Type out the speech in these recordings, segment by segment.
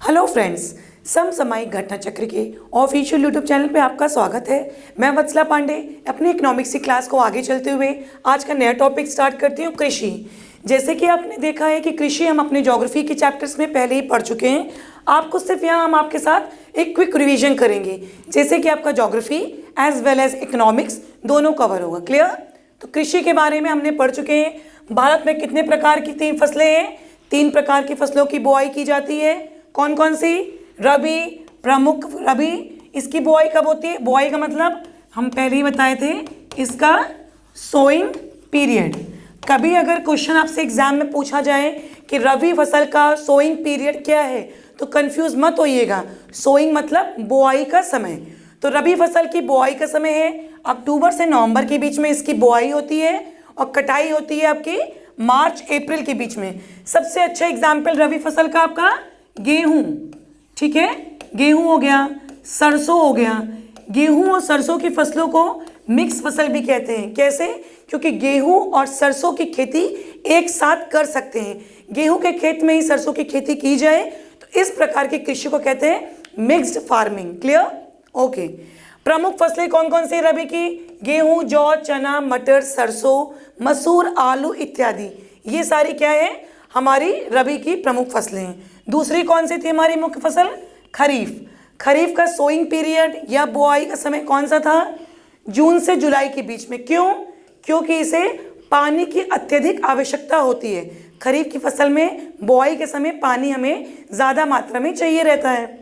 Hello friends, समसामयिक घटना चक्र के ऑफिशियल यूट्यूब चैनल पे आपका स्वागत है। मैं वत्सला पांडे अपनी इकोनॉमिक्स की क्लास को आगे चलते हुए आज का नया टॉपिक स्टार्ट करती हूँ, कृषि। जैसे कि आपने देखा है कि कृषि हम अपने ज्योग्राफी के चैप्टर्स में पहले ही पढ़ चुके हैं। आपको सिर्फ यहाँ हम आपके साथ एक क्विक रिविजन करेंगे, जैसे कि आपका geography as well as economics दोनों कवर होगा। क्लियर? तो कृषि के बारे में हमने पढ़ चुके हैं। भारत में कितने प्रकार की 3 फसलें हैं? 3 प्रकार की फसलों की बुआई की जाती है। कौन कौन सी? रबी, प्रमुख रबी। इसकी बुआई कब होती है? बुआई का मतलब हम पहले ही बताए थे, इसका सोइंग पीरियड। कभी अगर क्वेश्चन आपसे एग्जाम में पूछा जाए कि रबी फसल का सोइंग पीरियड क्या है, तो कंफ्यूज मत होइएगा। सोइंग मतलब बुआई का समय। तो रबी फसल की बुआई का समय है अक्टूबर से नवंबर के बीच में इसकी बुआई होती है और कटाई होती है आपकी मार्च अप्रैल के बीच में। सबसे अच्छा एग्जाम्पल रबी फसल का आपका गेहूं, ठीक है, गेहूं हो गया, सरसों हो गया। गेहूं और सरसों की फसलों को मिक्स फसल भी कहते हैं। कैसे? क्योंकि गेहूं और सरसों की खेती एक साथ कर सकते हैं। गेहूं के खेत में ही सरसों की खेती की जाए तो इस प्रकार की कृषि को कहते हैं मिक्स्ड फार्मिंग। क्लियर? ओके। प्रमुख फसलें कौन कौन सी रबी की? गेहूं, जौ, चना, मटर, सरसों, मसूर, आलू इत्यादि। ये सारी क्या है? हमारी रबी की प्रमुख फसलें हैं। दूसरी कौन सी थी हमारी मुख्य फसल? खरीफ। खरीफ का सोइंग पीरियड या बुआई का समय कौन सा था? जून से जुलाई के बीच में। क्यों? क्योंकि इसे पानी की अत्यधिक आवश्यकता होती है। खरीफ की फसल में बुआई के समय पानी हमें ज़्यादा मात्रा में चाहिए रहता है।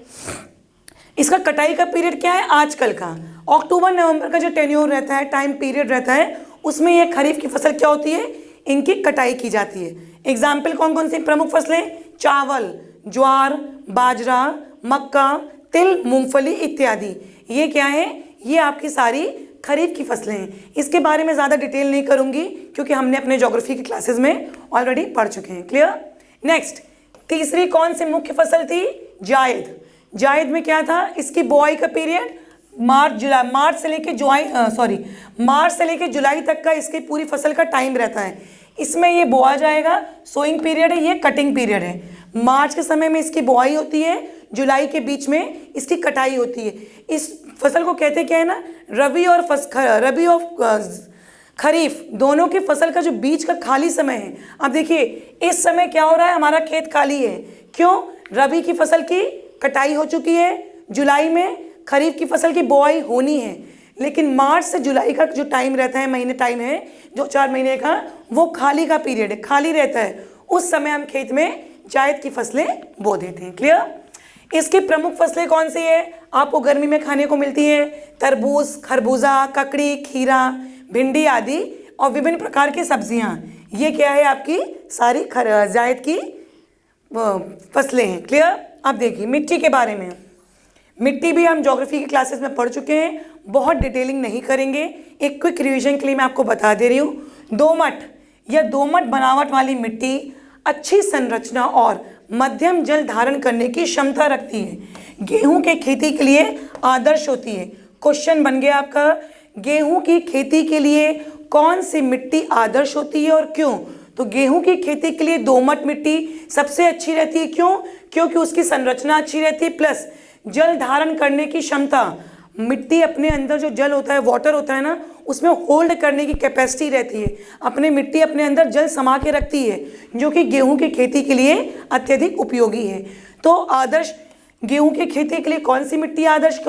इसका कटाई का पीरियड क्या है आजकल का? अक्टूबर नवंबर का जो टेन्योर रहता है, टाइम पीरियड रहता है, उसमें यह खरीफ की फसल क्या होती है? इनकी कटाई की जाती है। एग्जाम्पल कौन कौन सी प्रमुख फसलें? चावल, ज्वार, बाजरा, मक्का, तिल, मूंगफली इत्यादि। ये क्या है? ये आपकी सारी खरीफ की फसलें हैं। इसके बारे में ज़्यादा डिटेल नहीं करूंगी क्योंकि हमने अपने ज्योग्राफी की क्लासेस में ऑलरेडी पढ़ चुके हैं। क्लियर? नेक्स्ट, तीसरी कौन सी मुख्य फसल थी? जायद। जायद में क्या था? इसकी बुआई का पीरियड मार्च से लेके जुलाई तक का इसकी पूरी फसल का टाइम रहता है। इसमें ये बोआ जाएगा, सोइंग पीरियड है, ये कटिंग पीरियड है। मार्च के समय में इसकी बुआई होती है, जुलाई के बीच में इसकी कटाई होती है। इस फसल को कहते क्या है ना, रबी और खरीफ दोनों की फसल का जो बीच का खाली समय है। अब देखिए इस समय क्या हो रहा है, हमारा खेत खाली है। क्यों? रबी की फसल की कटाई हो चुकी है, जुलाई में खरीफ की फसल की बुआई होनी है, लेकिन मार्च से जुलाई का जो टाइम रहता है, महीने टाइम है जो 4 महीने का, वो खाली का पीरियड है, खाली रहता है। उस समय हम खेत में जायद की फसलें बो देते हैं। क्लियर? इसकी प्रमुख फसलें कौन सी है? आपको गर्मी में खाने को मिलती है तरबूज, खरबूजा, ककड़ी, खीरा, भिंडी आदि और विभिन्न प्रकार की सब्जियां। ये क्या है? आपकी सारी जायद की फसलें हैं। क्लियर? अब देखिए मिट्टी के बारे में। मिट्टी भी हम ज्योग्राफी की क्लासेस में पढ़ चुके हैं, बहुत डिटेलिंग नहीं करेंगे। एक क्विक रिवीजन के लिए मैं आपको बता दे रही हूँ। दोमट या दोमट बनावट वाली मिट्टी अच्छी संरचना और मध्यम जल धारण करने की क्षमता रखती है। गेहूं के खेती के लिए आदर्श होती है। क्वेश्चन बन गया आपका, गेहूं की खेती के लिए कौन सी मिट्टी आदर्श होती है और क्यों? तो गेहूं की खेती के लिए दोमट मिट्टी सबसे अच्छी रहती है। क्यों? क्योंकि उसकी संरचना अच्छी रहती है, प्लस जल धारण करने की क्षमता। मिट्टी अपने अंदर जो जल होता है, वाटर होता है ना, उसमें होल्ड करने की कैपेसिटी रहती है। मिट्टी अपने अंदर जल समा के रखती है, जो कि गेहूं की खेती के लिए अत्यधिक उपयोगी है। तो आदर्श गेहूं की खेती के लिए कौन सी मिट्टी आदर्श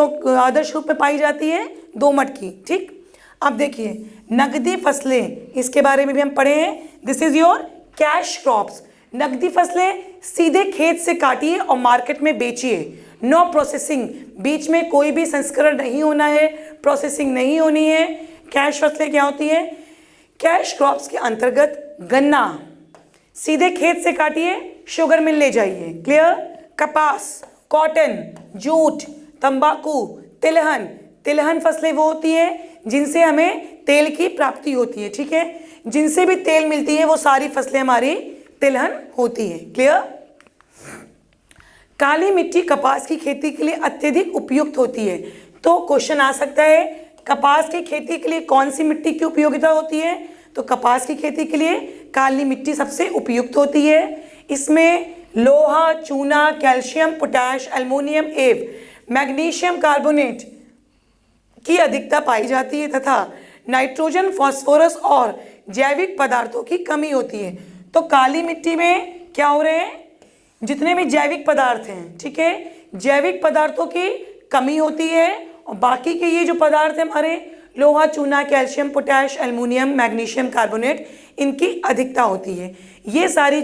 रूप में पाई जाती है? दोमट की। ठीक। अब देखिए नकदी फसलें, इसके बारे में भी हम पढ़े हैं। This is your cash crops. नकदी फसलें सीधे खेत से काटिए और मार्केट में बेचिए। नो प्रोसेसिंग, बीच में कोई भी संस्करण नहीं होना है, प्रोसेसिंग नहीं होनी है। कैश फसलें क्या होती है? कैश क्रॉप्स के अंतर्गत गन्ना सीधे खेत से काटिए, शुगर मिल ले जाइए। क्लियर? कपास, कॉटन, जूट, तंबाकू, तिलहन फसलें वो होती है जिनसे हमें तेल की प्राप्ति होती है। ठीक है? जिनसे भी तेल मिलती है वो सारी फसलें हमारी तिलहन होती है। क्लियर? काली मिट्टी कपास की खेती के लिए अत्यधिक उपयुक्त होती है। तो क्वेश्चन आ सकता है, कपास की खेती के लिए कौन सी मिट्टी की उपयोगिता होती है? तो कपास की खेती के लिए काली मिट्टी सबसे उपयुक्त होती है। इसमें लोहा, चूना, कैल्शियम, पोटैश, एल्युमिनियम एवं मैग्नीशियम कार्बोनेट की अधिकता पाई जाती है तथा नाइट्रोजन, फास्फोरस और जैविक पदार्थों की कमी होती है। तो काली मिट्टी में क्या हो रहे हैं, जितने भी जैविक पदार्थ हैं, ठीक है, जैविक पदार्थों की कमी होती है और बाकी के ये जो पदार्थ हैं हमारे लोहा, चूना, calcium, potash, aluminium, magnesium carbonate, इनकी अधिकता होती है। ये सारी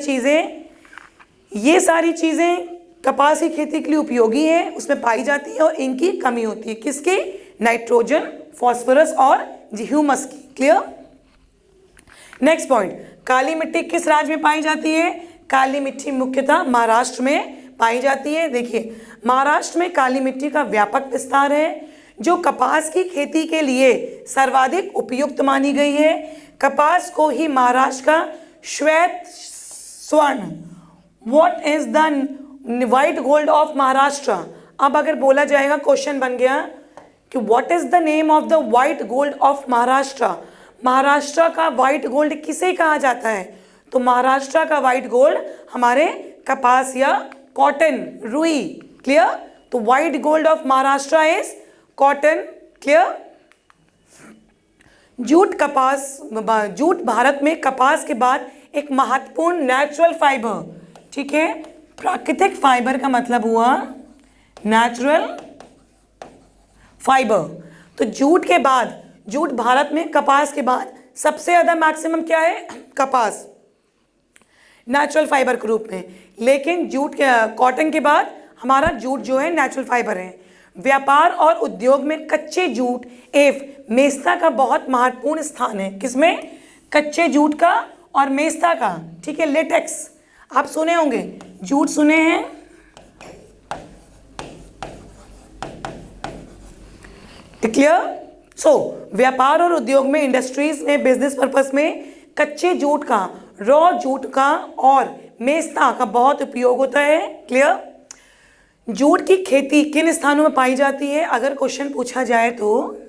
चीज़ें कपास की खेती के लिए उपयोगी है, उसमें पाई जाती है और इनकी कमी होती है। किसकी? नाइट्रोजन, फास्फोरस और ह्यूमस की। क्लियर? नेक्स्ट पॉइंट, काली मिट्टी किस राज्य में पाई जाती है? काली मिट्टी मुख्यतः महाराष्ट्र में पाई जाती है। देखिए, महाराष्ट्र में काली मिट्टी का व्यापक विस्तार है जो कपास की खेती के लिए सर्वाधिक उपयुक्त मानी गई है। कपास को ही महाराष्ट्र का श्वेत स्वर्ण, what is the white gold of Maharashtra. अब अगर बोला जाएगा, क्वेश्चन बन गया कि what is the name of the white gold of Maharashtra, Maharashtra का वाइट गोल्ड किसे कहा जाता है? तो महाराष्ट्र का वाइट गोल्ड हमारे कपास या कॉटन, रुई। क्लियर? तो white gold of Maharashtra is cotton. Clear? Jute Bharat में कपास के बाद एक महत्वपूर्ण नेचुरल फाइबर, ठीक है, प्राकृतिक फाइबर का मतलब हुआ नेचुरल फाइबर। तो जूट भारत में कपास के बाद सबसे ज़्यादा मैक्सिमम क्या है? कपास, नेचुरल फाइबर के रूप में। लेकिन कॉटन के बाद हमारा जूट जो है नेचुरल फाइबर है। व्यापार और उद्योग में कच्चे जूट एवं मेस्ता का बहुत महत्वपूर्ण स्थान है। किसमें? कच्चे जूट का और मेस्ता का, ठीक है, लेटेक्स आप सुने होंगे, जूट सुने हैं, क्लियर? सो व्यापार और उद्योग में, इंडस्ट्रीज में, बिजनेस पर्पस में कच्चे जूट का, रॉ जूट का और मेस्ता का बहुत उपयोग होता है। क्लियर? जूट की खेती किन स्थानों में पाई जाती है? अगर क्वेश्चन पूछा जाए तो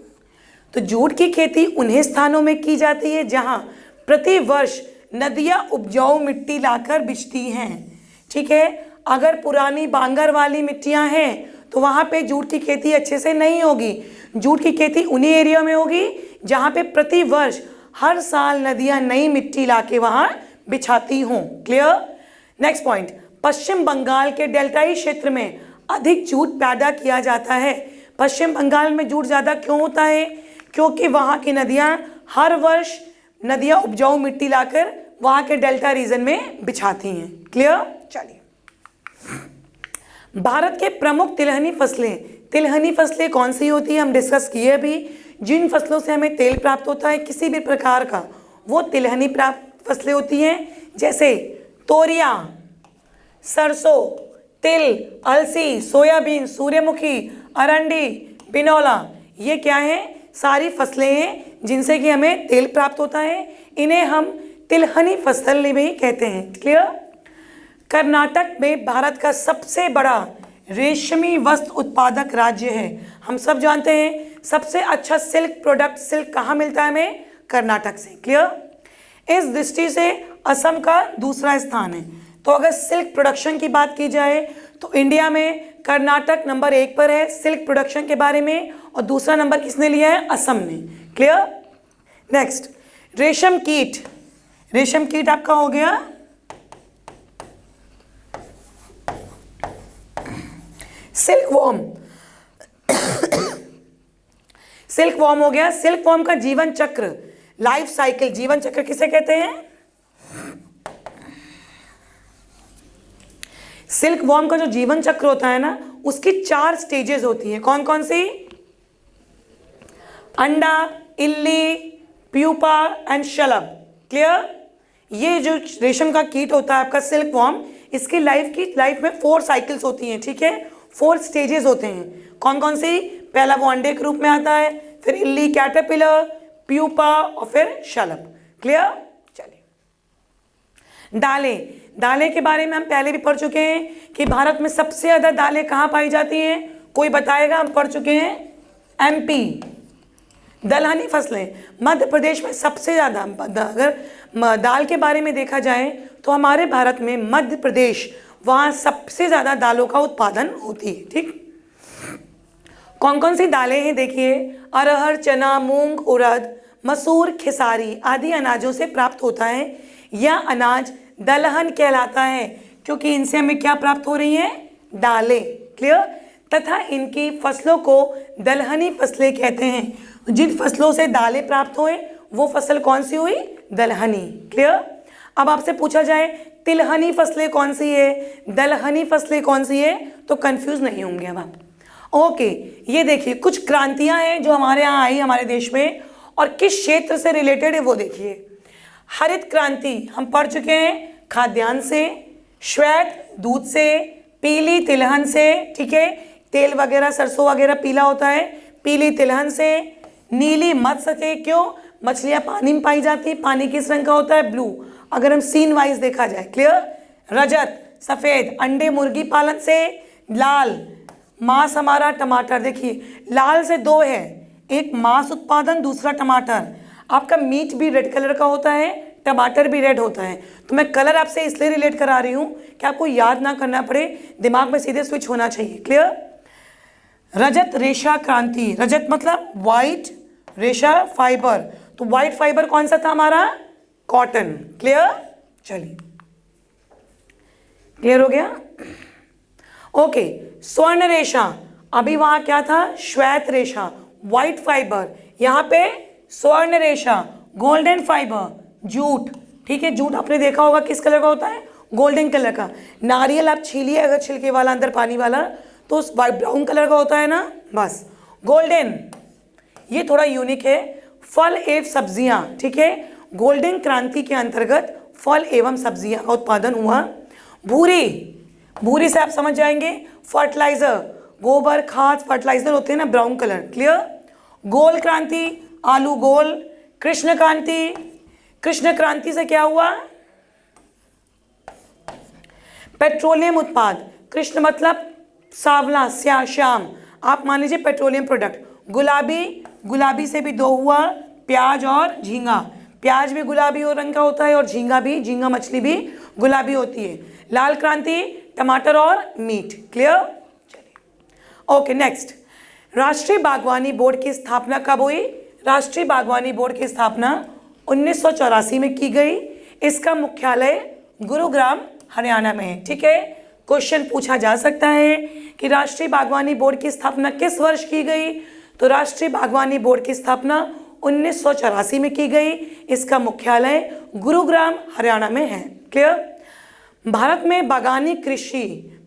जूट की खेती उन्हीं स्थानों में की जाती है जहां प्रति वर्ष नदियां उपजाऊ मिट्टी लाकर बिछती हैं। ठीक है, अगर पुरानी बांगर वाली मिट्टियां हैं तो वहां पे जूट की खेती अच्छे से नहीं होगी। जूट की खेती उन्हीं एरिया में होगी जहां पे प्रति वर्ष हर साल नदियां नई मिट्टी लाके वहां बिछाती हों। क्लियर? नेक्स्ट पॉइंट, पश्चिम बंगाल के डेल्टाई क्षेत्र में अधिक जूट पैदा किया जाता है। पश्चिम बंगाल में जूट ज़्यादा क्यों होता है? क्योंकि वहाँ की नदियाँ हर वर्ष नदियाँ उपजाऊ मिट्टी लाकर वहाँ के डेल्टा रीजन में बिछाती हैं। क्लियर? चलिए, भारत के प्रमुख तिलहनी फसलें कौन सी होती है? हम डिस्कस किए अभी। जिन फसलों से हमें तेल प्राप्त होता है किसी भी प्रकार का, वो तिलहनी प्राप्त फसलें होती हैं, जैसे तोरिया, सरसों, तिल, अलसी, सोयाबीन, सूर्यमुखी, अरंडी, बिनौला। ये क्या है? सारी फसलें हैं जिनसे कि हमें तेल प्राप्त होता है। इन्हें हम तिलहनी फसल भी कहते हैं। क्लियर? कर्नाटक में भारत का सबसे बड़ा रेशमी वस्त्र उत्पादक राज्य है। हम सब जानते हैं सबसे अच्छा सिल्क कहाँ मिलता है हमें? कर्नाटक से। क्लियर? इस दृष्टि से असम का दूसरा स्थान है। तो अगर सिल्क प्रोडक्शन की बात की जाए तो इंडिया में कर्नाटक नंबर 1 पर है सिल्क प्रोडक्शन के बारे में, और दूसरा नंबर किसने लिया है? असम ने। क्लियर? नेक्स्ट, रेशम कीट आपका हो गया सिल्क वॉर्म हो गया। सिल्क वॉर्म का जीवन चक्र, लाइफ साइकिल, जीवन चक्र किसे कहते हैं? सिल्क वॉर्म का जो जीवन चक्र होता है ना, उसकी 4 स्टेजेस होती हैं। कौन कौन सी? अंडा, इल्ली, प्यूपा एंड शलभ। क्लियर? ये जो रेशम का कीट होता है आपका सिल्क वॉर्म, इसकी लाइफ में 4 साइकिल्स होती हैं। ठीक है, 4 स्टेजेस होते हैं। कौन कौन सी? पहला वो अंडे के रूप में आता है, फिर इल्ली, कैटरपिलर, प्यूपा और फिर शलभ। क्लियर? चलिए, दालें के बारे में हम पहले भी पढ़ चुके हैं कि भारत में सबसे ज़्यादा दालें कहाँ पाई जाती हैं? कोई बताएगा? हम पढ़ चुके हैं MP। दलहनी फसलें मध्य प्रदेश में सबसे ज़्यादा, अगर दाल के बारे में देखा जाए तो हमारे भारत में मध्य प्रदेश वहाँ सबसे ज़्यादा दालों का उत्पादन होती है। ठीक, कौन कौन सी दालें हैं देखिए, अरहर, चना, मूंग, उड़द, मसूर, खेसारी आदि अनाजों से प्राप्त होता है। यह अनाज दलहन कहलाता है क्योंकि इनसे हमें क्या प्राप्त हो रही हैं, दालें। क्लियर, तथा इनकी फसलों को दलहनी फसलें कहते हैं। जिन फसलों से दालें प्राप्त हुए वो फसल कौन सी हुई, दलहनी। क्लियर, अब आपसे पूछा जाए तिलहनी फसलें कौन सी है, दलहनी फसलें कौन सी है, तो कंफ्यूज नहीं होंगे अब आप। ओके, ये देखिए कुछ क्रांतियां हैं जो हमारे यहाँ आई हमारे देश में, और किस क्षेत्र से रिलेटेड है वो देखिए। हरित क्रांति हम पढ़ चुके हैं, खाद्यान्न से, श्वेत दूध से, पीली तिलहन से, ठीक है, तेल वगैरह सरसों वगैरह पीला होता है, पीली तिलहन से, नीली मत्स्य से, क्यों, मछलियां पानी में पाई जाती है, पानी किस रंग का होता है, ब्लू, अगर हम सीन वाइज देखा जाए। क्लियर, रजत सफेद, अंडे मुर्गी पालन से, लाल मांस हमारा टमाटर, देखिए लाल से दो है, एक मांस उत्पादन, दूसरा टमाटर। आपका मीट भी रेड कलर का होता है, टमाटर भी रेड होता है, तो मैं कलर आपसे इसलिए रिलेट करा रही हूँ कि आपको याद ना करना पड़े, दिमाग में सीधे स्विच होना चाहिए। क्लियर, रजत रेशा क्रांति, रजत मतलब वाइट, रेशा फाइबर, तो वाइट फाइबर कौन सा था हमारा, कॉटन। क्लियर, चलिए क्लियर हो गया। ओके, स्वर्ण रेशा, अभी वहां क्या था, श्वेत रेशा, व्हाइट फाइबर, यहाँ पे स्वर्ण रेशा, गोल्डन फाइबर, जूट। ठीक है, जूट आपने देखा होगा किस कलर का होता है, गोल्डन कलर का। नारियल आप छीलिए अगर छिलके वाला अंदर पानी वाला, तो उस ब्राउन कलर का होता है ना, बस गोल्डन, ये थोड़ा यूनिक है। फल एवं सब्जियां, ठीक है, गोल्डन क्रांति के अंतर्गत फल एवं सब्जियां का उत्पादन हुआ। भूरी, भूरी से आप समझ जाएंगे फर्टिलाइजर, गोबर खाद फर्टिलाइजर होते हैं ना, ब्राउन कलर। क्लियर, गोल क्रांति, आलू गोल। कृष्ण क्रांति, कृष्ण क्रांति से क्या हुआ, पेट्रोलियम उत्पाद, कृष्ण मतलब सांवला, श्याम, आप मान लीजिए पेट्रोलियम प्रोडक्ट। गुलाबी, गुलाबी से भी दो हुआ, प्याज और झींगा, प्याज भी गुलाबी और रंग का होता है और झींगा भी, झींगा मछली भी गुलाबी होती है। लाल क्रांति, टमाटर और मीट। क्लियर, चलिए ओके नेक्स्ट। राष्ट्रीय बागवानी बोर्ड की स्थापना कब हुई, राष्ट्रीय बागवानी बोर्ड की स्थापना 1984 में की गई। इसका मुख्यालय गुरुग्राम हरियाणा में है। ठीक है, क्वेश्चन पूछा जा सकता है कि राष्ट्रीय बागवानी बोर्ड की स्थापना किस वर्ष की गई, तो राष्ट्रीय बागवानी बोर्ड की स्थापना 1984 में की गई। इसका मुख्यालय गुरुग्राम हरियाणा में है। क्लियर, भारत में बागानी कृषि,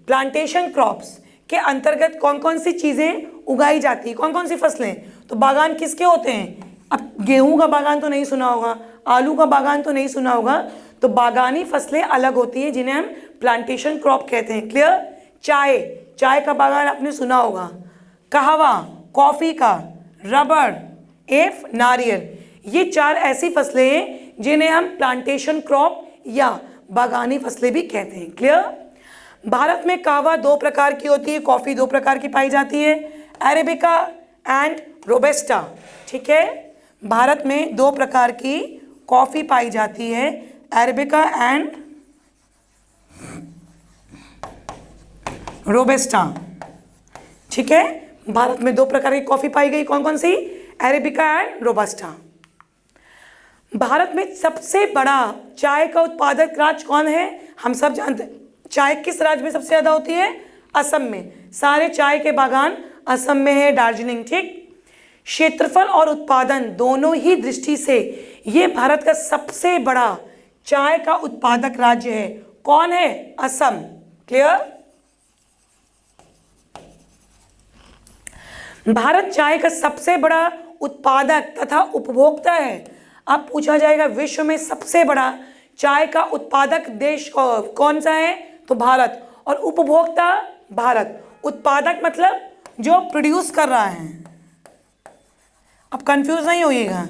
प्लांटेशन क्रॉप्स के अंतर्गत कौन कौन सी चीज़ें उगाई जाती है, कौन कौन सी फसलें, तो बागान किसके होते हैं, अब गेहूं का बागान तो नहीं सुना होगा, आलू का बागान तो नहीं सुना होगा, तो बागानी फसलें अलग होती हैं जिन्हें हम प्लांटेशन क्रॉप कहते हैं। क्लियर, चाय, चाय का बागान आपने सुना होगा, कहवा, कॉफ़ी का, रबड़, एफ, नारियल, ये चार ऐसी फसलें हैं जिन्हें हम प्लांटेशन क्रॉप या बागानी फसलें भी कहते हैं। क्लियर, भारत में कहवा दो प्रकार की होती है, कॉफ़ी दो प्रकार की पाई जाती है, अरेबिका एंड रोबस्टा। ठीक है, भारत में दो प्रकार की कॉफ़ी पाई जाती है, अरेबिका एंड रोबस्टा। ठीक है, भारत में दो प्रकार की कॉफ़ी पाई गई, कौन कौन सी, अरेबिका एंड रोबस्टा। भारत में सबसे बड़ा चाय का उत्पादक राज्य कौन है, हम सब जानते हैं चाय किस राज्य में सबसे ज़्यादा होती है, असम में, सारे चाय के बागान असम में है, दार्जिलिंग। ठीक, क्षेत्रफल और उत्पादन दोनों ही दृष्टि से ये भारत का सबसे बड़ा चाय का उत्पादक राज्य है। कौन है, असम। क्लियर, भारत चाय का सबसे बड़ा उत्पादक तथा उपभोक्ता है। अब पूछा जाएगा विश्व में सबसे बड़ा चाय का उत्पादक देश कौन सा है, तो भारत, और उपभोक्ता भारत। उत्पादक मतलब जो प्रोड्यूस कर रहा है, अब कंफ्यूज नहीं होइएगा,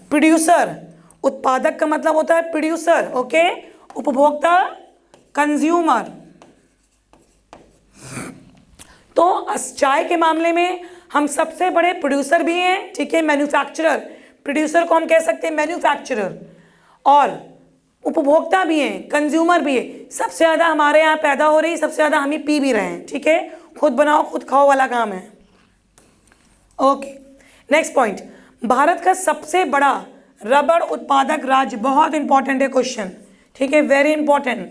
प्रोड्यूसर, उत्पादक का मतलब होता है प्रोड्यूसर, ओके, उपभोक्ता कंज्यूमर। तो चाय के मामले में हम सबसे बड़े प्रोड्यूसर भी हैं, ठीक है, मैन्युफैक्चरर, प्रोड्यूसर को हम कह सकते हैं मैन्युफैक्चरर, और उपभोक्ता भी हैं, कंज्यूमर भी है। सबसे ज़्यादा हमारे यहाँ पैदा हो रही, सबसे ज़्यादा हम ही पी भी रहे हैं, ठीक है। खुद बनाओ खुद खाओ वाला काम है। ओके, नेक्स्ट पॉइंट, भारत का सबसे बड़ा रबड़ उत्पादक राज्य, बहुत इंपॉर्टेंट है क्वेश्चन, ठीक है, वेरी इंपॉर्टेंट,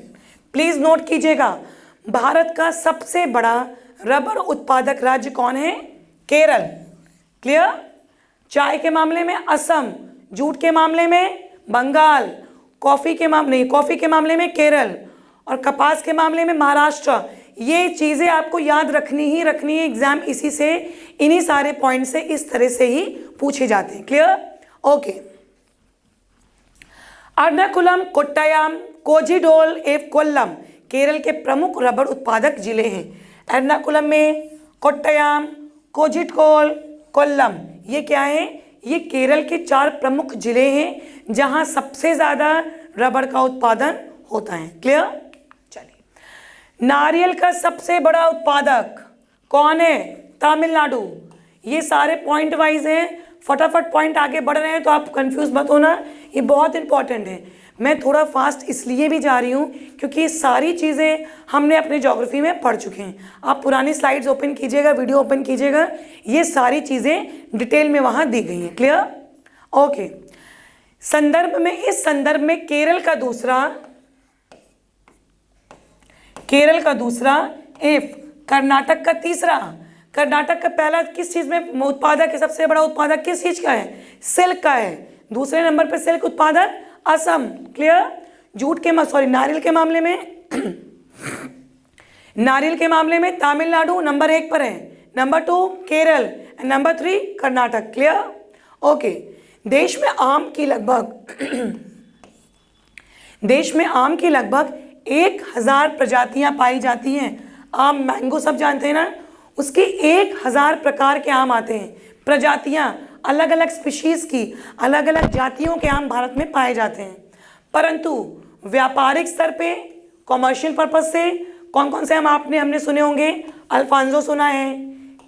प्लीज नोट कीजिएगा। भारत का सबसे बड़ा रबड़ उत्पादक राज्य कौन है? केरल। क्लियर? चाय के मामले में असम, जूट के मामले में बंगाल, कॉफी के मामले में केरल, और कपास के मामले में महाराष्ट्र। ये चीज़ें आपको याद रखनी ही रखनी है, एग्जाम इसी से, इन्हीं सारे पॉइंट से इस तरह से ही पूछे जाते हैं। क्लियर? ओके। अर्नाकुलम, कोट्टयम, कोझिकोड एवं कोल्लम केरल के प्रमुख रबड़ उत्पादक जिले हैं। एर्नाकुलम में, कोट्टयम, कोझिकोड, कोल्लम, ये क्या है? ये केरल के 4 प्रमुख जिले हैं जहां सबसे ज़्यादा रबड़ का उत्पादन होता है। क्लियर? चलिए, नारियल का सबसे बड़ा उत्पादक कौन है? तमिलनाडु। ये सारे पॉइंट वाइज हैं, फटाफट पॉइंट आगे बढ़ रहे हैं तो आप कंफ्यूज मत होना, ये बहुत इंपॉर्टेंट है। मैं थोड़ा फास्ट इसलिए भी जा रही हूँ क्योंकि ये सारी चीज़ें हमने अपने ज्योग्राफी में पढ़ चुके हैं। आप पुरानी स्लाइड्स ओपन कीजिएगा, वीडियो ओपन कीजिएगा, ये सारी चीज़ें डिटेल में वहाँ दी गई हैं। क्लियर? ओके। संदर्भ में, इस संदर्भ में केरल का दूसरा एफ, कर्नाटक का तीसरा। कर्नाटक का पहला किस चीज़ में उत्पादक है? सबसे बड़ा उत्पादक किस चीज़ का है? सिल्क का है। दूसरे नंबर पर सिल्क उत्पादक असम। क्लियर? नारियल के मामले में तमिलनाडु नंबर 1 पर है, number 2 Kerala, number 3 Karnataka. Clear? Okay. देश में आम की लगभग 1000 प्रजातियां पाई जाती हैं। आम, मैंगो सब जानते हैं ना, उसके 1000 प्रकार के आम आते हैं, प्रजातियां, अलग अलग स्पीशीज़ की अलग अलग जातियों के आम भारत में पाए जाते हैं। परंतु व्यापारिक स्तर पे, कॉमर्शियल पर्पज से कौन कौन से आम हमने सुने होंगे? अल्फांसो सुना है,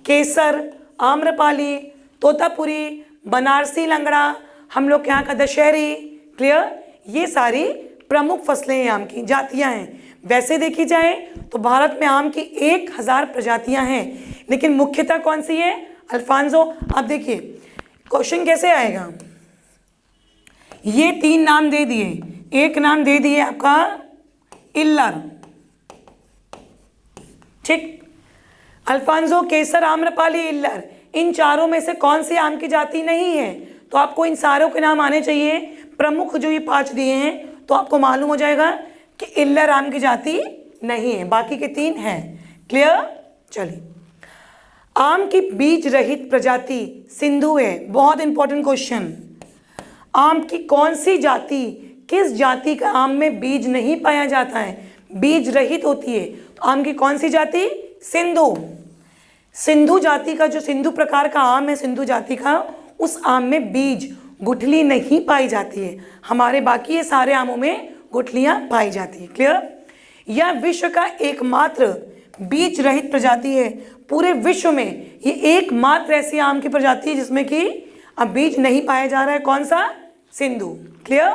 केसर, आम्रपाली, तोतापुरी, बनारसी लंगड़ा, हम लोग के यहाँ का दशहरी। क्लियर? ये सारी प्रमुख फसलें हैं, आम की जातियाँ हैं। वैसे देखी जाए तो भारत में आम की 1000 प्रजातियाँ हैं, लेकिन मुख्यतः कौन सी है? अल्फांसो। अब देखिए क्वेश्चन कैसे आएगा, ये 3 नाम दे दिए, एक नाम दे दिए आपका इल्लर, ठीक, अल्फांसो, केसर, आम्रपाली, इल्लर, इन चारों में से कौन सी आम की जाति नहीं है? तो आपको इन सारों के नाम आने चाहिए, प्रमुख जो ये 5 दिए हैं, तो आपको मालूम हो जाएगा कि इल्लर आम की जाति नहीं है, बाकी के 3 हैं। क्लियर? चलिए, आम की बीज रहित प्रजाति सिंधु है, बहुत इंपॉर्टेंट क्वेश्चन। आम की कौन सी जाति, किस जाति का आम में बीज नहीं पाया जाता है, बीज रहित होती है? तो आम की कौन सी जाति? सिंधु। सिंधु जाति का, जो सिंधु प्रकार का आम है, सिंधु जाति का, उस आम में बीज, गुठली नहीं पाई जाती है। हमारे बाकी ये सारे आमों में गुठलियां पाई जाती है। क्लियर? यह विश्व का एकमात्र बीज रहित प्रजाति है। पूरे विश्व में ये एकमात्र ऐसी आम की प्रजाति है जिसमें कि अब बीज नहीं पाया जा रहा है। कौन सा? सिंधु। क्लियर?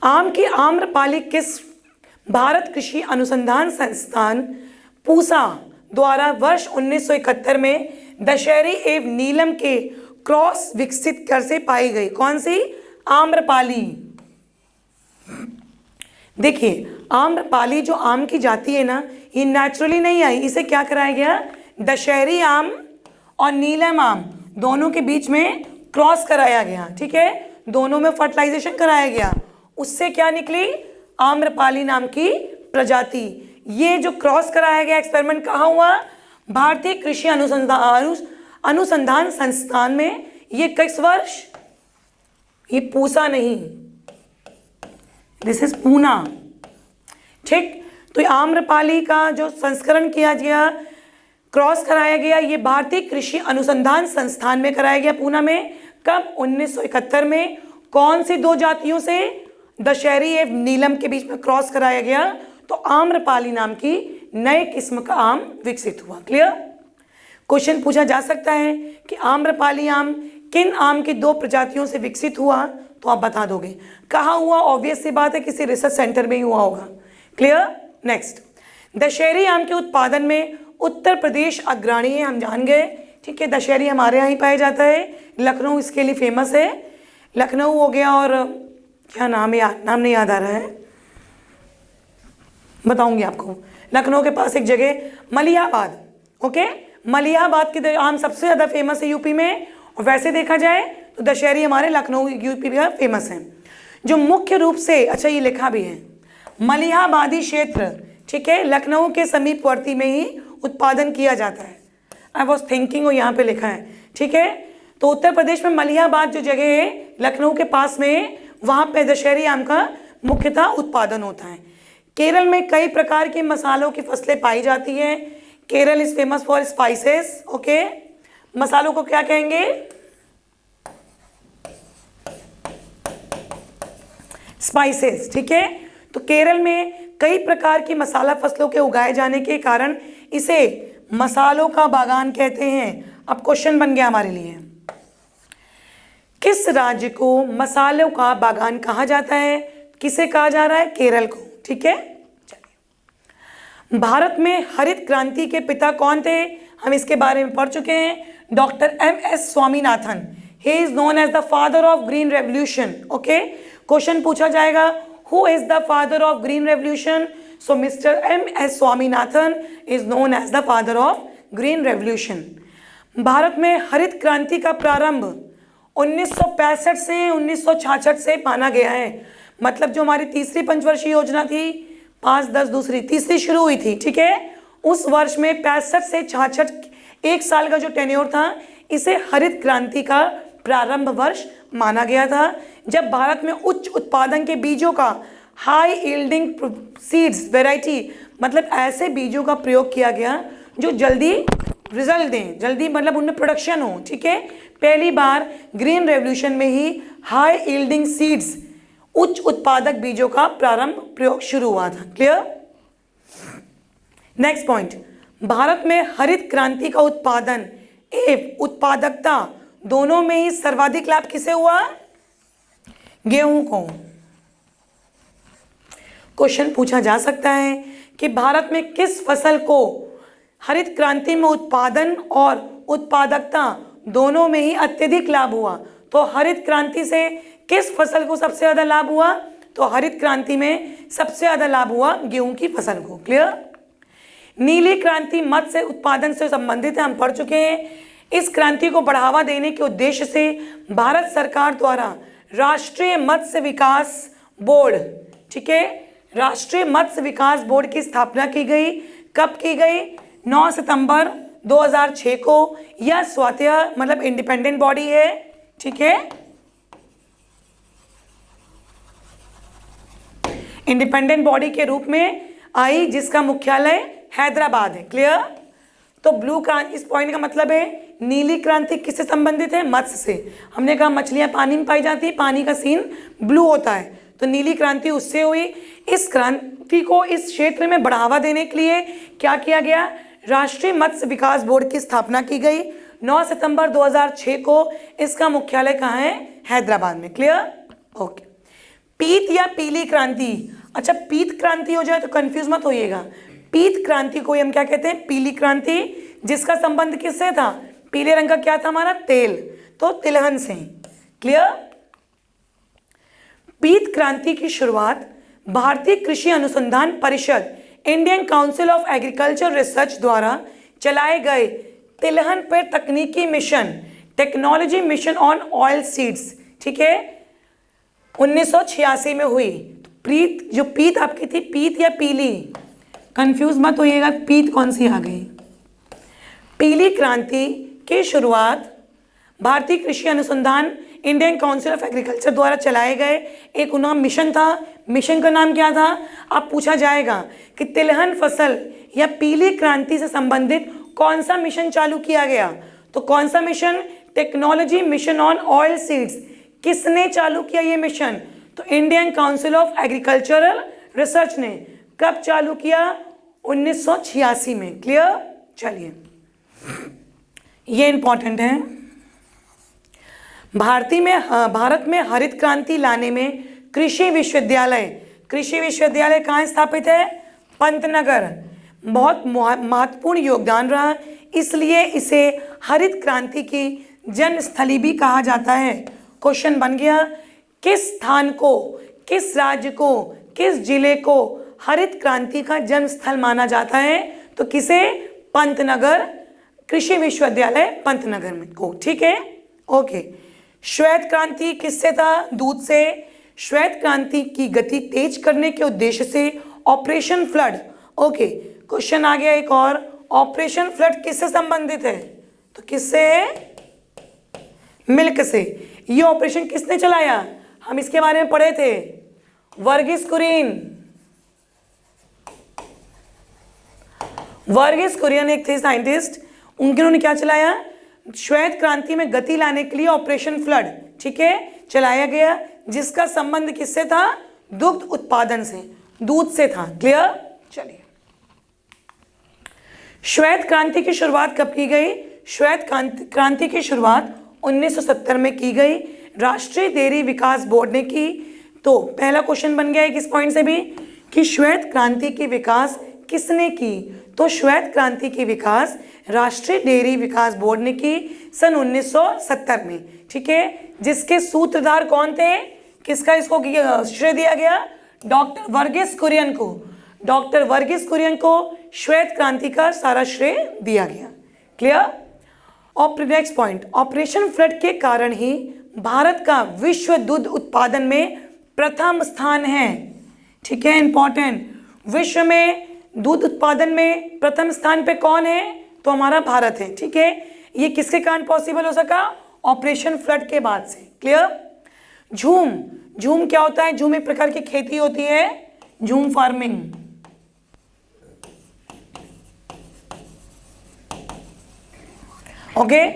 आम की आम्रपाली किस्म भारत कृषि अनुसंधान संस्थान पूसा द्वारा वर्ष 1971 में दशहरी एवं नीलम के क्रॉस विकसित कर से पाई गई। कौन सी? आम्रपाली। देखिए, आम्रपाली जो आम की जाति है ना, ये नेचुरली नहीं आई, इसे क्या कराया गया? दशहरी आम और नीलम आम दोनों के बीच में क्रॉस कराया गया। ठीक है, दोनों में फर्टिलाइजेशन कराया गया, उससे क्या निकली? आम्रपाली नाम की प्रजाति। ये जो क्रॉस कराया गया एक्सपेरिमेंट कहाँ हुआ? भारतीय कृषि अनुसंधान संस्थान में। ये किस वर्ष? ये पूसा नहीं, दिस इज पूना। ठीक, तो आम्रपाली का जो संस्करण किया गया, क्रॉस कराया गया, ये भारतीय कृषि अनुसंधान संस्थान में कराया गया, पूना में। कब? 1971 में। कौन सी 2 जातियों से? दशहरी एवं नीलम के बीच में क्रॉस कराया गया, तो आम्रपाली नाम की नए किस्म का आम विकसित हुआ। क्लियर? क्वेश्चन पूछा जा सकता है कि आम्रपाली आम किन आम की 2 प्रजातियों से विकसित हुआ? तो आप बता दोगे। कहाँ हुआ, ऑब्वियस सी बात है किसी रिसर्च सेंटर में ही हुआ होगा। क्लियर। नेक्स्ट, दशहरी आम के उत्पादन में उत्तर प्रदेश अग्रणी है, हम जान गए। ठीक है, दशहरी हमारे यहाँ ही पाया जाता है, लखनऊ इसके लिए फेमस है। लखनऊ हो गया, और क्या नाम है, नाम नहीं याद आ रहा है, बताऊंगी आपको। लखनऊ के पास एक जगह मलिहाबाद, ओके, मलिहाबाद की आम सबसे ज़्यादा फेमस है यूपी में। और वैसे देखा जाए तो दशहरी हमारे लखनऊ यूपी में फेमस है, जो मुख्य रूप से, अच्छा ये लिखा भी है, मलिहाबादी क्षेत्र, ठीक है, लखनऊ के समीपवर्ती में ही उत्पादन किया जाता है। आई वॉज थिंकिंग, और यहाँ पे लिखा है, ठीक है। तो उत्तर प्रदेश में मलिहाबाद जो जगह है लखनऊ के पास में, वहाँ पे दशहरी आम का मुख्यतः उत्पादन होता है। केरल में कई प्रकार के मसालों की फसलें पाई जाती हैं। Kerala is famous for spices, okay. मसालों को क्या कहेंगे, स्पाइसेस, ठीक है। तो केरल में कई प्रकार की मसाला फसलों के उगाए जाने के कारण इसे मसालों का बागान कहते हैं। अब क्वेश्चन बन गया हमारे लिए, किस राज्य को मसालों का बागान कहा जाता है? किसे कहा जा रहा है? केरल को, ठीक है। चलिए, भारत में हरित क्रांति के पिता कौन थे? हम इसके बारे में पढ़ चुके हैं, doctor M S. Swaminathan. He is known as the father of green revolution, okay. Question पूछा जाएगा, who is the father of green revolution? So mister M S. Swaminathan is known as the father of green revolution. Bharat में हरित क्रांति का प्रारंभ 1965 से 1966 से माना गया है। मतलब जो हमारी तीसरी पंचवर्षीय योजना थी, 5, 10 दूसरी, तीसरी शुरू हुई थी, ठीक है, उस वर्ष में 65 से 66 एक साल का जो टेन्योर था, इसे हरित क्रांति का प्रारंभ वर्ष माना गया था, जब भारत में उच्च उत्पादन के बीजों का, हाई यील्डिंग सीड्स वेराइटी, मतलब ऐसे बीजों का प्रयोग किया गया जो जल्दी रिजल्ट दें, जल्दी मतलब उनमें प्रोडक्शन हो, ठीक है। पहली बार ग्रीन रेवोल्यूशन में ही हाई यील्डिंग सीड्स, उच्च उत्पादक बीजों का प्रारंभ प्रयोग शुरू हुआ था। क्लियर। नेक्स्ट पॉइंट, भारत में हरित क्रांति का उत्पादन एवं उत्पादकता दोनों में ही सर्वाधिक लाभ किसे हुआ? गेहूं को। क्वेश्चन पूछा जा सकता है कि भारत में किस फसल को हरित क्रांति में उत्पादन और उत्पादकता दोनों में ही अत्यधिक लाभ हुआ? तो हरित क्रांति से किस फसल को सबसे ज़्यादा लाभ हुआ? तो हरित क्रांति में सबसे ज़्यादा लाभ हुआ गेहूं की फसल को। क्लियर। नीली क्रांति मत्स्य उत्पादन से संबंधित है, हम पढ़ चुके हैं। इस क्रांति को बढ़ावा देने के उद्देश्य से भारत सरकार द्वारा राष्ट्रीय मत्स्य विकास बोर्ड, ठीक है, राष्ट्रीय मत्स्य विकास बोर्ड की स्थापना की गई। कब की गई? 9 सितंबर 2006 को। यह स्वतः मतलब इंडिपेंडेंट बॉडी है, ठीक है, इंडिपेंडेंट बॉडी के रूप में आई, जिसका मुख्यालय हैदराबाद है। क्लियर। तो ब्लू क्रांति, इस पॉइंट का मतलब है नीली क्रांति किससे संबंधित है? मत्स्य से। हमने कहा मछलियां पानी में पाई जाती है, पानी का सीन ब्लू होता है, तो नीली क्रांति उससे हुई। इस क्रांति को इस क्षेत्र में बढ़ावा देने के लिए क्या किया गया? राष्ट्रीय मत्स्य विकास बोर्ड की स्थापना की गई 9 सितंबर 2006 को। इसका मुख्यालय कहाँ है? हैदराबाद में। क्लियर। ओके। पीत या पीली क्रांति, अच्छा पीत क्रांति हो जाए तो कंफ्यूज मत होइएगा। पीत क्रांति को हम क्या कहते हैं? पीली क्रांति, जिसका संबंध किससे था? पीले रंग का क्या था हमारा? तेल, तो तिलहन से। क्लियर। पीत क्रांति की शुरुआत भारतीय कृषि अनुसंधान परिषद, Indian council of agriculture research द्वारा चलाए गए तिलहन पर तकनीकी mission, technology mission on oil seeds, ठीक है, 1986 में हुई। पीत, जो पीत आपकी थी, पीत या पीली, कंफ्यूज मत होइएगा, पीत कौन सी आ गई? पीली क्रांति की शुरुआत भारतीय कृषि अनुसंधान, इंडियन काउंसिल ऑफ एग्रीकल्चर द्वारा चलाए गए एक नाम मिशन था। मिशन का नाम क्या था? अब पूछा जाएगा कि तिलहन फसल या पीली क्रांति से संबंधित कौन सा मिशन चालू किया गया? तो कौन सा mission? Technology mission on oil seeds. किसने चालू किया ये मिशन? तो Indian council of agricultural research ने। कब चालू किया? 1986 में। क्लियर। चलिए, ये इंपॉर्टेंट है। भारत में हरित क्रांति लाने में कृषि विश्वविद्यालय कहाँ स्थापित है? पंतनगर। बहुत महत्वपूर्ण योगदान रहा, इसलिए इसे हरित क्रांति की जन्मस्थली भी कहा जाता है। क्वेश्चन बन गया, किस स्थान को, किस राज्य को, किस जिले को हरित क्रांति का जन्मस्थल माना जाता है? तो किसे? पंतनगर, कृषि विश्वविद्यालय पंतनगर में को। ठीक है, ओके। श्वेत क्रांति किससे था? दूध से। श्वेत क्रांति की गति तेज करने के उद्देश्य से ऑपरेशन फ्लड। ओके, क्वेश्चन आ गया एक और, ऑपरेशन फ्लड किससे संबंधित है? तो किससे है? मिल्क से। ये ऑपरेशन किसने चलाया? हम इसके बारे में पढ़े थे, वर्गीस कुरियन एक थे साइंटिस्ट, उन्होंने क्या चलाया? श्वेत क्रांति में गति लाने के लिए ऑपरेशन फ्लड, ठीक है, चलाया गया, जिसका संबंध किससे था? दुग्ध उत्पादन से, दूध से था। क्लियर? चलिए, श्वेत क्रांति की शुरुआत कब की गई? श्वेत क्रांति की शुरुआत 1970 में की गई, राष्ट्रीय डेयरी विकास बोर्ड ने की। तो पहला क्वेश्चन बन गया है किस पॉइंट से भी, कि श्वेत क्रांति की विकास किसने की? तो श्वेत क्रांति की विकास राष्ट्रीय डेयरी विकास बोर्ड ने की सन 1970 में। ठीक है, जिसके सूत्रधार कौन थे? किसका इसको श्रेय दिया गया? डॉक्टर वर्गीस कुरियन को। डॉक्टर वर्गीस कुरियन को श्वेत क्रांति का सारा श्रेय दिया गया। क्लियर? और नेक्स्ट पॉइंट, ऑपरेशन फ्लड के कारण ही भारत का विश्व दूध उत्पादन में प्रथम स्थान है। ठीक है, इंपॉर्टेंट, विश्व में दूध उत्पादन में प्रथम स्थान पे कौन है? तो हमारा भारत है। ठीक है, ये किसके कारण पॉसिबल हो सका? ऑपरेशन फ्लड के बाद से। क्लियर? झूम क्या होता है? झूम एक प्रकार की खेती होती है, झूम फार्मिंग। ओके,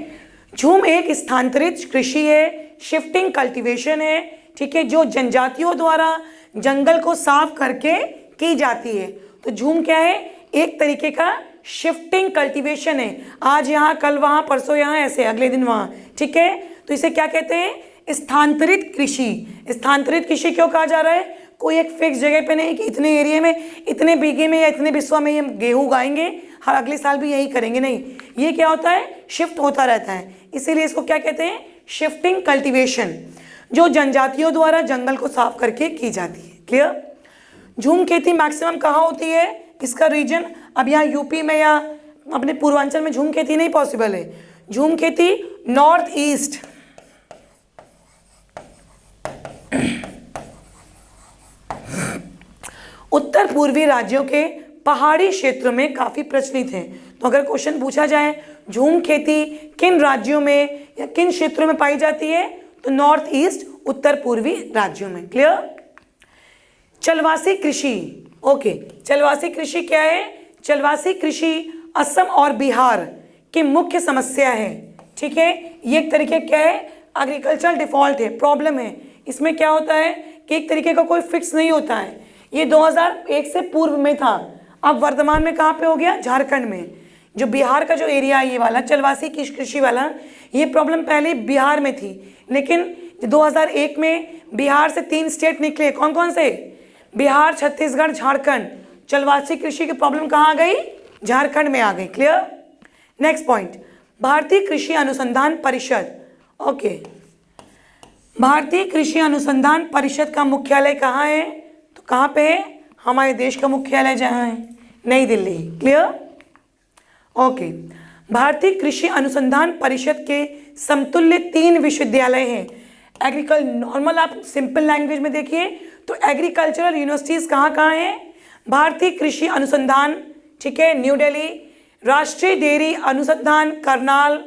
झूम एक स्थानांतरित कृषि है, शिफ्टिंग कल्टीवेशन है। ठीक है, जो जनजातियों द्वारा जंगल को साफ करके की जाती है। तो झूम क्या है? एक तरीके का शिफ्टिंग कल्टीवेशन है, आज यहाँ, कल वहाँ, परसों यहाँ, ऐसे अगले दिन वहाँ। ठीक है, तो इसे क्या कहते हैं? स्थानांतरित कृषि। स्थानांतरित कृषि क्यों कहा जा रहा है? कोई एक फिक्स जगह पे नहीं कि इतने एरिया में, इतने बीघे में या इतने बिस्वा में ये गेहूं उगाएंगे, हर अगले साल भी यही करेंगे, नहीं। ये क्या होता है? शिफ्ट होता रहता है, इसीलिए इसको क्या कहते हैं? शिफ्टिंग कल्टीवेशन, जो जनजातियों द्वारा जंगल को साफ करके की जाती है। क्लियर? झूम खेती मैक्सिमम कहाँ होती है? इसका रीजन, अब यहाँ यूपी में या अपने पूर्वांचल में झूम खेती नहीं पॉसिबल है। झूम खेती नॉर्थ ईस्ट, उत्तर पूर्वी राज्यों के पहाड़ी क्षेत्रों में काफी प्रचलित है। तो अगर क्वेश्चन पूछा जाए झूम खेती किन राज्यों में या किन क्षेत्रों में पाई जाती है, तो नॉर्थ ईस्ट, उत्तर पूर्वी राज्यों में। क्लियर? चलवासी कृषि। ओके, चलवासी कृषि क्या है? चलवासी कृषि असम और बिहार की मुख्य समस्या है। ठीक है, ये एक तरीके क्या है? एग्रीकल्चरल डिफॉल्ट है, प्रॉब्लम है। इसमें क्या होता है कि एक तरीके का कोई फिक्स नहीं होता है। ये 2001 से पूर्व में था, अब वर्तमान में कहाँ पे हो गया? झारखंड में। जो बिहार का जो एरिया है, ये वाला चलवासी कृषि वाला, ये प्रॉब्लम पहले बिहार में थी, लेकिन 2001 में बिहार से 3 स्टेट निकले। कौन कौन से? बिहार, छत्तीसगढ़, झारखंड। चलवासी कृषि की प्रॉब्लम कहाँ आ गई? झारखंड में आ गई। क्लियर? नेक्स्ट पॉइंट, भारतीय कृषि अनुसंधान परिषद। ओके, भारतीय कृषि अनुसंधान परिषद का मुख्यालय कहाँ है? तो कहाँ पे है? हमारे देश का मुख्यालय जहाँ है, नई दिल्ली। क्लियर? ओके, भारतीय कृषि अनुसंधान परिषद के समतुल्य 3 विश्वविद्यालय हैं। नॉर्मल आप सिंपल लैंग्वेज में देखिए तो एग्रीकल्चरल यूनिवर्सिटीज कहाँ कहाँ हैं? भारतीय कृषि अनुसंधान, ठीक है, न्यू दिल्ली। राष्ट्रीय डेयरी अनुसंधान, करनाल।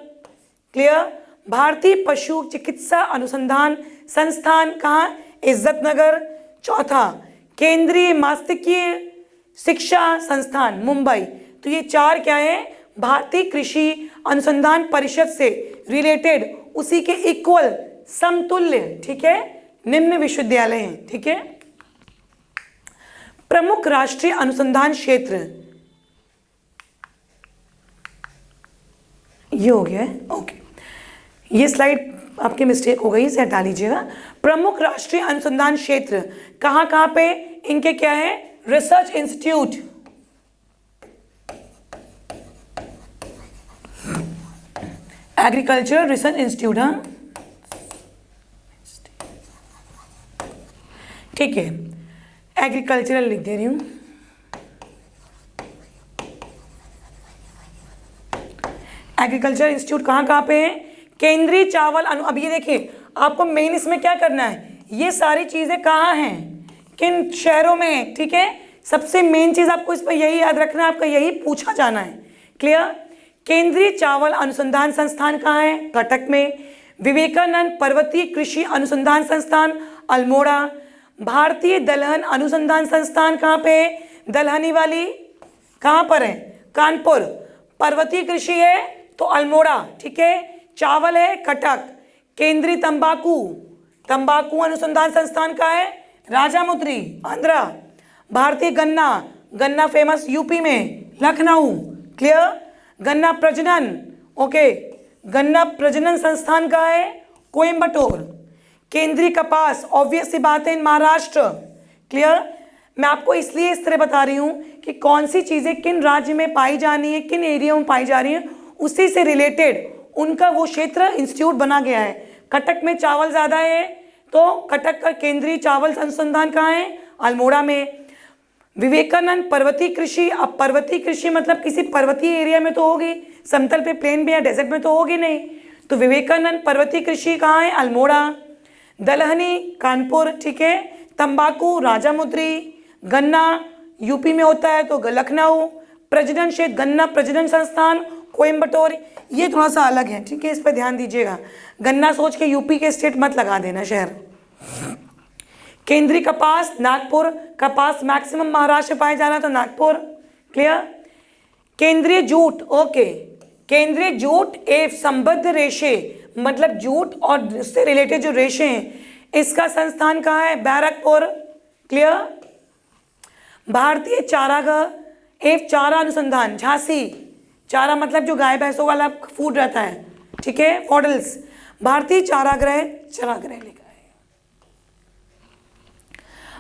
क्लियर? भारतीय पशु चिकित्सा अनुसंधान संस्थान कहाँ? इज्जतनगर। चौथा, केंद्रीय मात्स्यिकी शिक्षा संस्थान, मुंबई। तो ये 4 क्या है? भारतीय कृषि अनुसंधान परिषद से रिलेटेड, उसी के इक्वल, समतुल्य, ठीक है, निम्न विश्वविद्यालय हैं। ठीक है, प्रमुख राष्ट्रीय अनुसंधान क्षेत्र, ये हो गया है। ओके, ये स्लाइड आपकी मिस्टेक हो गई, इसे हटा लीजिएगा। प्रमुख राष्ट्रीय अनुसंधान क्षेत्र कहाँ कहाँ पे इनके क्या है? Research institute, agricultural research institute. हाँ ठीक है, एग्रीकल्चरल लिख दे रही हूँ। एग्रीकल्चर इंस्टीट्यूट कहाँ कहाँ पे है? केंद्रीय चावल अब ये देखिए आपको मेन इसमें क्या करना है, ये सारी चीज़ें कहाँ हैं, किन शहरों में है, ठीक है। सबसे मेन चीज़ आपको इस पर यही याद रखना है, आपका यही पूछा जाना है। क्लियर? केंद्रीय चावल अनुसंधान संस्थान कहाँ है? कटक में। विवेकानंद पर्वतीय कृषि अनुसंधान संस्थान अल्मोड़ा। भारतीय दलहन अनुसंधान संस्थान कहाँ पे है? दलहनी वाली कहाँ पर है? कानपुर। पर्वतीय कृषि है तो अल्मोड़ा, ठीक है। चावल है कटक। केंद्रीय तंबाकू अनुसंधान संस्थान का है? राजामुद्री, आंध्रा। भारतीय गन्ना फेमस यूपी में, लखनऊ। क्लियर? गन्ना प्रजनन, ओके, गन्ना प्रजनन संस्थान का है? कोयम्बटूर। केंद्रीय कपास ऑब्वियस सी बात है, इन महाराष्ट्र। क्लियर? मैं आपको इसलिए इस तरह बता रही हूँ कि कौन सी चीज़ें किन राज्य में पाई जानी है, किन एरिया में पाई जा रही है, उसी से रिलेटेड उनका वो क्षेत्र इंस्टीट्यूट बना गया है। कटक में चावल ज़्यादा है तो कटक का केंद्रीय चावल अनुसंधान कहाँ है? अल्मोड़ा में। विवेकानंद पर्वतीय कृषि, अब पर्वतीय कृषि मतलब किसी पर्वतीय एरिया में तो होगी, समतल पे प्लेन में या डेजर्ट में तो होगी नहीं, तो विवेकानंद पर्वतीय कृषि कहाँ है? अल्मोड़ा। दलहनी कानपुर, ठीक है। तंबाकू राजामुद्री। गन्ना यूपी में होता है तो लखनऊ। प्रजनन क्षेत्र गन्ना प्रजनन संस्थान कोयम्बटूर। ये थोड़ा सा अलग है, ठीक है, इस पर ध्यान दीजिएगा। गन्ना सोच के यूपी के स्टेट मत लगा देना शहर। केंद्रीय कपास नागपुर, कपास मैक्सिमम महाराष्ट्र पाया जा रहा है तो नागपुर। क्लियर? केंद्रीय जूट, ओके, केंद्रीय जूट एवं संबद्ध रेशे मतलब जूट और उससे रिलेटेड जो रेशे हैं, इसका संस्थान कहाँ है? बैरकपुर। क्लियर? भारतीय चारागाह एवं चारा अनुसंधान झांसी, चारा मतलब जो गाय भैंसों वाला फूड रहता है, ठीक है, फॉडल्स। भारतीय चारागाह लिखा है।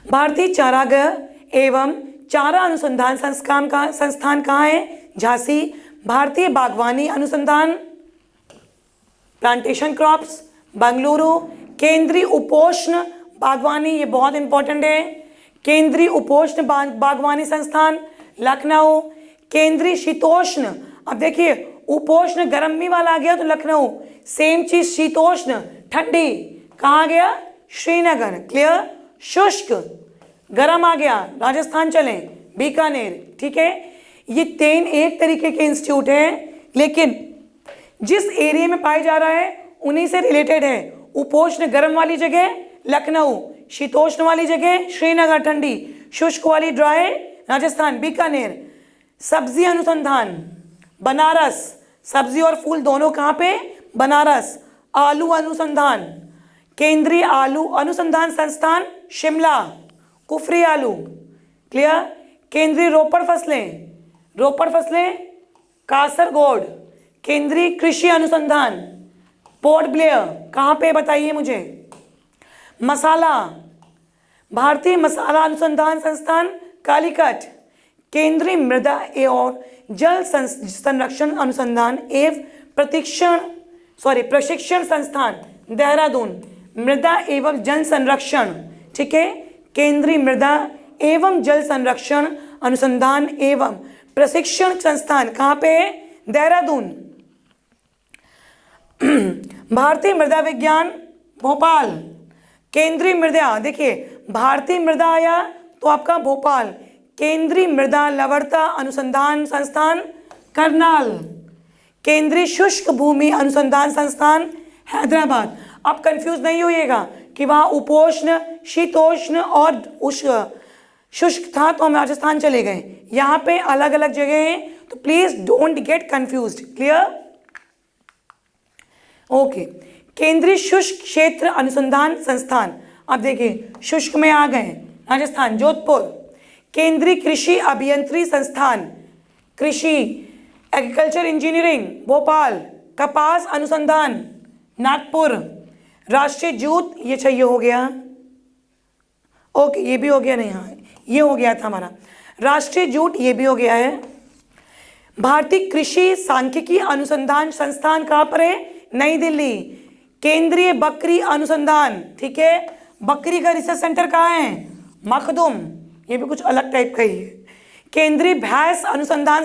भारतीय चारागाह एवं चारा अनुसंधान संस्थान कहाँ है? झांसी। भारतीय बागवानी अनुसंधान प्लांटेशन क्रॉप्स बेंगलुरु। केंद्रीय उपोष्ण बागवानी, ये बहुत इंपॉर्टेंट है, केंद्रीय उपोष्ण बागवानी संस्थान लखनऊ। केंद्रीय शीतोष्ण, अब देखिए उपोष्ण गर्मी वाला आ गया तो लखनऊ, सेम चीज शीतोष्ण ठंडी कहाँ गया? श्रीनगर। क्लियर? शुष्क गर्म आ गया, राजस्थान चलें, बीकानेर, ठीक है। ये 3 एक तरीके के इंस्टीट्यूट हैं, लेकिन जिस एरिया में पाया जा रहा है उन्हीं से रिलेटेड है। उपोष्ण गर्म वाली जगह लखनऊ, शीतोष्ण वाली जगह श्रीनगर ठंडी, शुष्क वाली ड्राई राजस्थान बीकानेर। सब्जी अनुसंधान बनारस, सब्जी और फूल दोनों कहाँ पे? बनारस। आलू अनुसंधान, केंद्रीय आलू अनुसंधान संस्थान शिमला, कुफरी आलू। क्लियर? केंद्रीय रोपड़ फसलें कासरगोड। केंद्रीय कृषि अनुसंधान पोर्ट ब्लेयर, कहाँ पे बताइए मुझे? मसाला, भारतीय मसाला अनुसंधान संस्थान कालीकट। केंद्रीय मृदा एवं जल संरक्षण अनुसंधान एवं प्रशिक्षण संस्थान देहरादून। मृदा एवं जल संरक्षण, ठीक है, केंद्रीय मृदा एवं जल संरक्षण अनुसंधान एवं प्रशिक्षण संस्थान कहाँ पे है? देहरादून। भारतीय मृदा विज्ञान भोपाल। केंद्रीय मृदा, देखिए भारतीय मृदा आया तो आपका भोपाल। केंद्रीय मृदा लवणता अनुसंधान संस्थान करनाल। केंद्रीय शुष्क भूमि अनुसंधान संस्थान हैदराबाद। आप कंफ्यूज नहीं होइएगा कि वहाँ उपोष्ण शीतोष्ण और शुष्क था तो हम राजस्थान चले गए, यहाँ पे अलग अलग जगह हैं, तो please don't get confused. Clear? Okay. केंद्रीय शुष्क क्षेत्र अनुसंधान संस्थान, अब देखिए शुष्क में आ गए राजस्थान जोधपुर। केंद्रीय कृषि अभियंत्रण संस्थान कृषि एग्रीकल्चर इंजीनियरिंग भोपाल। कपास अनुसंधान नागपुर। राष्ट्रीय जूट ये चाहिए हो गया, ओके ये भी हो गया, नहीं हाँ ये हो गया था हमारा। राष्ट्रीय जूट ये भी हो गया है। भारतीय कृषि सांख्यिकी अनुसंधान संस्थान कहाँ पर है? नई दिल्ली। केंद्रीय बकरी अनुसंधान, ठीक है, बकरी का रिसर्च सेंटर कहाँ है? मखदुम, ये भी कुछ अलग टाइप का ही है। केंद्रीय भैंस अनुसंधान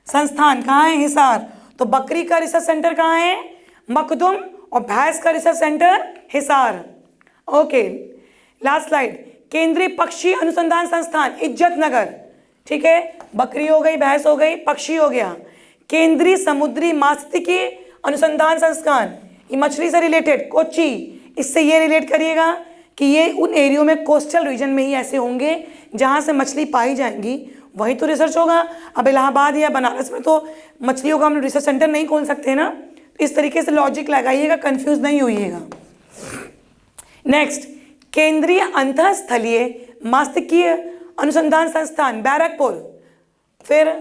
संस्थान कहाँ है? हिसार। तो बकरी का रिसर्च सेंटर कहाँ है? मखदुम, और भैंस का research centre Hisar. Okay last slide. केंद्रीय पक्षी अनुसंधान संस्थान इज्जत नगर, ठीक है, बकरी हो गई, भैंस हो गई, पक्षी हो गया। केंद्रीय समुद्री मात्स्यिकी अनुसंधान संस्थान, ये मछली से रिलेटेड, कोच्चि। इससे ये रिलेट करिएगा कि ये उन एरियो में कोस्टल रीजन में ही ऐसे होंगे जहाँ से मछली पाई जाएंगी, वही तो रिसर्च होगा। अब इलाहाबाद या बनारस में तो मछलियों का हम रिसर्च सेंटर नहीं खोल सकते ना। इस तरीके से लॉजिक लगाइएगा, कंफ्यूज नहीं होइएगा। नेक्स्ट, केंद्रीय अंतःस्थलीय मात्स्यिकी अनुसंधान संस्थान बैरकपुर। फिर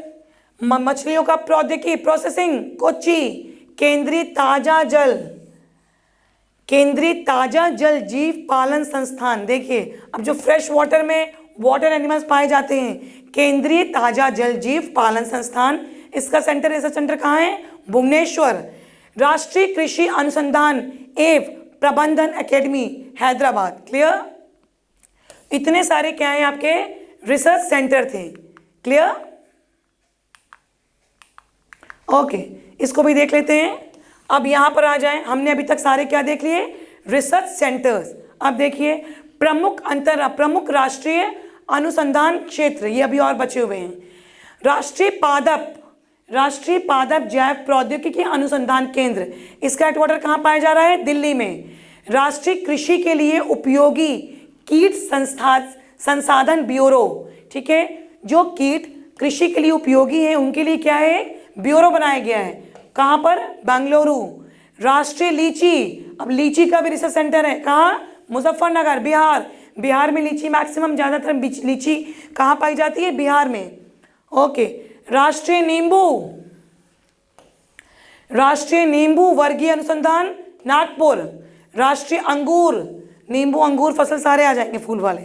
मछलियों का प्रौद्योगिकी प्रोसेसिंग कोच्चि। केंद्रीय ताजा जल जीव पालन संस्थान, देखिए अब जो फ्रेश वाटर में वाटर एनिमल्स पाए जाते हैं, केंद्रीय ताजा जल जीव पालन संस्थान, इसका सेंटर रिसर्च सेंटर कहाँ है? भुवनेश्वर। राष्ट्रीय कृषि अनुसंधान एवं प्रबंधन एकेडमी हैदराबाद। क्लियर? इतने सारे क्या है आपके रिसर्च सेंटर थे। क्लियर? ओके इसको भी देख लेते हैं। अब यहां पर आ जाएं, हमने अभी तक सारे क्या देख लिए? Research centres. अब देखिए प्रमुख राष्ट्रीय अनुसंधान क्षेत्र, ये अभी और बचे हुए हैं। राष्ट्रीय पादप जैव प्रौद्योगिकी अनुसंधान केंद्र, इसका हेडक्वार्टर कहाँ पाया जा रहा है? दिल्ली में। राष्ट्रीय कृषि के लिए उपयोगी कीट संसाधन ब्यूरो, ठीक है, जो कीट कृषि के लिए उपयोगी है उनके लिए क्या है? ब्यूरो बनाया गया है। कहाँ पर? बेंगलुरु। राष्ट्रीय लीची, अब लीची का भी रिसर्च सेंटर है। कहाँ? मुजफ्फरनगर, बिहार। बिहार में लीची मैक्सिमम, ज़्यादातर लीची कहाँ पाई जाती है? बिहार में। ओके राष्ट्रीय नींबू वर्गीय अनुसंधान नागपुर। राष्ट्रीय अंगूर, नींबू अंगूर फसल सारे आ जाएंगे फूल वाले।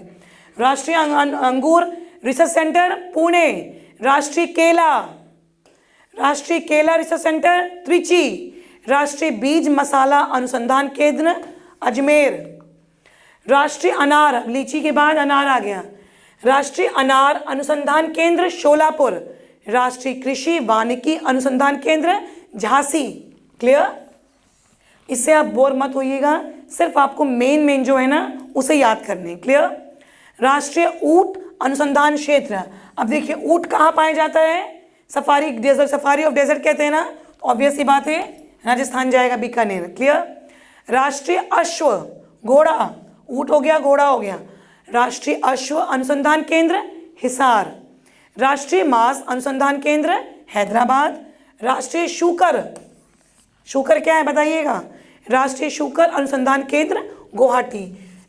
राष्ट्रीय अंगूर रिसर्च सेंटर पुणे। राष्ट्रीय केला रिसर्च सेंटर त्रिची। राष्ट्रीय बीज मसाला अनुसंधान केंद्र अजमेर। राष्ट्रीय अनार, लीची के बाद अनार आ गया। राष्ट्रीय अनार अनुसंधान केंद्र शोलापुर। राष्ट्रीय कृषि वानिकी अनुसंधान केंद्र झांसी। क्लियर? इससे आप बोर मत होइएगा, सिर्फ आपको मेन जो है ना उसे याद करने। क्लियर? राष्ट्रीय ऊंट अनुसंधान क्षेत्र, अब देखिए ऊंट कहाँ पाया जाता है? सफारी ऑफ डेजर्ट कहते हैं ना, तो ऑब्वियस सी बात है राजस्थान जाएगा, बीकानेर। क्लियर? राष्ट्रीय अश्व, घोड़ा, ऊंट हो गया, घोड़ा हो गया। राष्ट्रीय अश्व अनुसंधान केंद्र हिसार। राष्ट्रीय मांस अनुसंधान केंद्र हैदराबाद। राष्ट्रीय शूकर क्या है बताइएगा? राष्ट्रीय शूकर अनुसंधान केंद्र गुवाहाटी।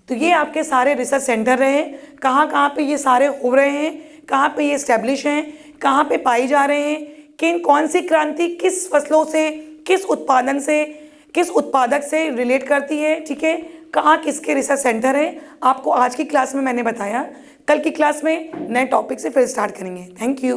तो ये आपके सारे रिसर्च सेंटर रहे। कहाँ पे ये सारे हो रहे हैं, कहाँ पे ये इस्टेब्लिश हैं, कहाँ पे पाई जा रहे हैं, कौन सी क्रांति किस फसलों से, किस उत्पादक से रिलेट करती है, ठीक है, कहाँ किसके रिसर्च सेंटर है, आपको आज की क्लास में मैंने बताया। कल की क्लास में नए टॉपिक से फिर स्टार्ट करेंगे। Thank you.